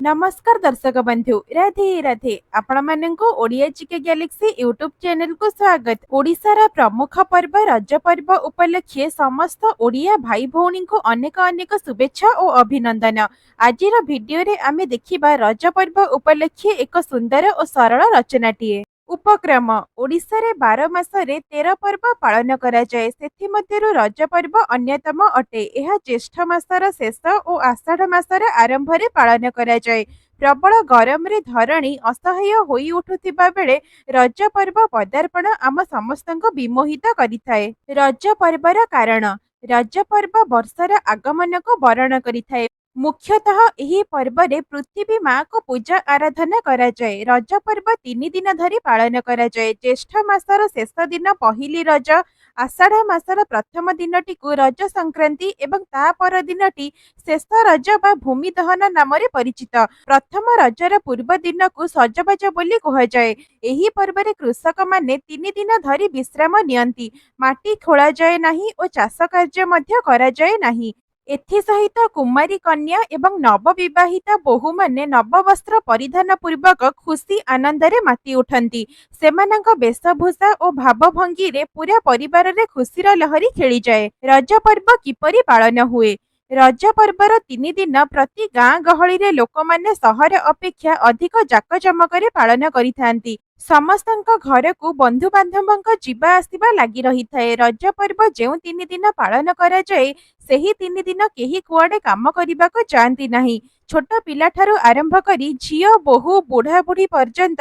नमस्कार दर्शक बंधु राधे राधे आपण माननकु Odia GK galaxy YouTube channel को स्वागत। ओडिशार प्रमुख पर्व रज पर्व उपलक्षे समस्त ओडिया भाई भौणी को अनेक अनेक शुभेच्छा और अभिनंदन। आजिर भिडियो रे आमे देखिबा रज पर्व उपलक्षे एक सुंदर और सरल रचनाटीए। उपक्रम ओडिशा रे 12 मासरे 13 पर्व पालन करा जाए, सेथि मध्यरु रज पर्व अन्यतम अटे। यह ज्येष्ठ मासर शेष और आषाढ़ मासर आरंभ रे पालन करा जाए। प्रबल गरम रे धरणी असह्य होई उठुथिबा बेले रज पर्व पदार्पण आम समस्तंको विमोहित करिथाए। रज पर्वर कारण रज पर्व वर्षर आगमन को वर्ण करिथाए। मुख्यतः यही पर्व रे पृथ्वी माँ को पूजा आराधना करा जाए। रज पर्व 3 दिन धरी पालन करा जाए। ज्येष्ठ मासर शेष दिन पहिली रज, आषाढ़ मासर प्रथम दिनटी को रज संक्रांति एवं ता पर दिनटी शेष रज बा भूमि दहन नाम रे परिचित। प्रथम रजर पूर्व दिन को सजबाज बोली कहा जाए। एही पर्व रे कृषक माने 3 दिन धरी विश्राम नियंती। माटी खोला जाए नहीं और चाष कार्य मध्य करा जाए नहीं। एथि सहित कुमारी कन्या एवं नवविवाहिता बोहू माने नववस्त्र परिधान पूर्वक खुशी आनंद रे माती उठंती। सेमानंक वेशभूषा और भावभंगी रे पूरा परिवार रे खुशीर लहरी खेली जाए। रज पर्व किपरि पालन हुए? रज पर्वर 3 दिन प्रति गाँ गहली रे लोक माने सहर अपेक्षा अधिक जाकजमक पालन करिथांती। समस्तंक घर को बंधु बांधवंक जीवा आसिबा लागी रही थाए। रज पर्व जेउ 3 दिन पालन करा जाए, सेही 3 दिन केही कुआडे काम करिबा को जांती नाही। छोट पिला ठारू आरंभ करी झियो बोहू बुढ़ा बुढ़ी पर्यंत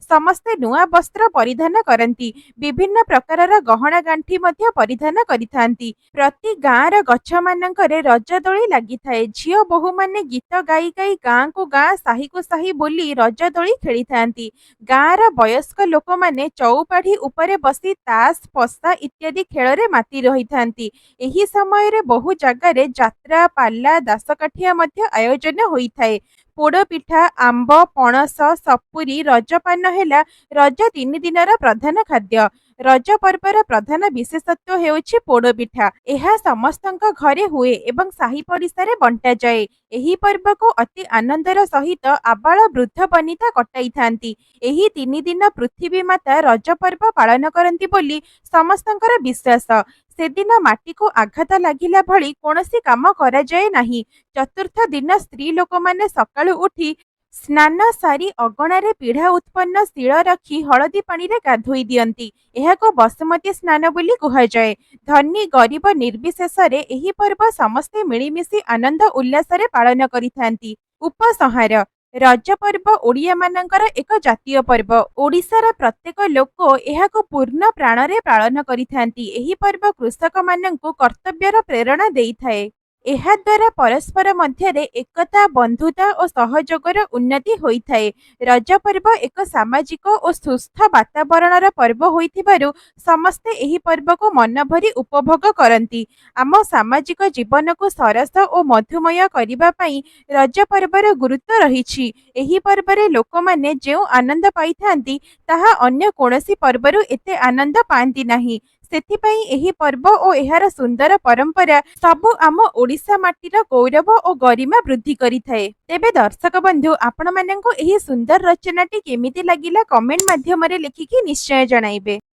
समस्ते नुआ वस्त्र परिधान करती। विभिन्न प्रकारर गहना गांठी मध्य परिधान करिथांती। प्रति गाँर गछ मानकरे रज दोली लागि थाए। झियो बोहू माने गीत गाई गाई गाँ को गाँ साही को साही बोली रज दोली खेली थांती। गाँर वयस्क लोक माने चौपाढ़ी उपरे बसी ताश पसा इत्यादि खेल माती रही थांती। एही समय रे बहु जगार जात्रा पाला दासकाठिया मध्य आयोजन होई थाए। पोड़ पिठा आंब पणस सपुरी रजपान हेला रज 3 दिनर प्रधान खाद्य। रज पर्वर प्रधान विशेषत्व हेउछि पोड़ पिठा। एहा समस्तंक घरे हुए एवं साही पड़िशा रे बंटा जाए। एही पर्व को अति आनंदर सहित आबाल वृद्ध बनिता कटाई थांती। एही 3 दिन पृथ्वी माता रज पर्व पालन करंती बोली समस्तंकर विश्वास। सेदिन माटी को आघात लागिला भली कोनोसी काम करा जाए नाही। चतुर्थ दिन स्त्री लोक माने सकाळु उठी स्नान सारी अगणारे पीढ़ा उत्पन्न शिल रखी हलदी पानी रे गाधोई दियंती। एहाको बसुमती स्नान बोली कहा जाए। धनी गरीब निर्विशेष रे एही पर्व समस्ते मिलिमिशि आनंद उल्लास रे पालन करिथांती। उपसंहार रज पर्व ओडिया मानकर एक जातीय पर्व। ओडिशार प्रत्येक लोक एहाको पूर्ण प्राण रे पालन करिथांती। एही पर्व कृषक माननकु कर्तव्यर प्रेरणा देइथाए। एहा द्वारा परस्पर मध्य एकता बंधुता और सहयोगर उन्नति होइथाए। रज पर्व एक सामाजिक और सुस्थ वातावरणर पर्व होइथिबारु समस्ते एही पर्व को मन भरी उपभोग करंती। आम सामाजिक जीवन को सरस और मधुमय करिबा पई रज पर्वर गुरुत्व रहिछि। एही पर्वरे लोक माने जेउ आनंद पाइथांती ताहा अन्य कोनोसी पर्वरु एते आनंद पांती नाही। सेथिपाई एही पर्व और एहार सुंदर परंपरा सबु आम ओडिशा माटीर गौरव और गरिमा वृद्धि करिथाए। तेबे दर्शक बंधु आपण माननकु एही सुंदर रचनाटी केमिति लागिला कमेंट माध्यम रे लिखिकी निश्चय जणाइबे।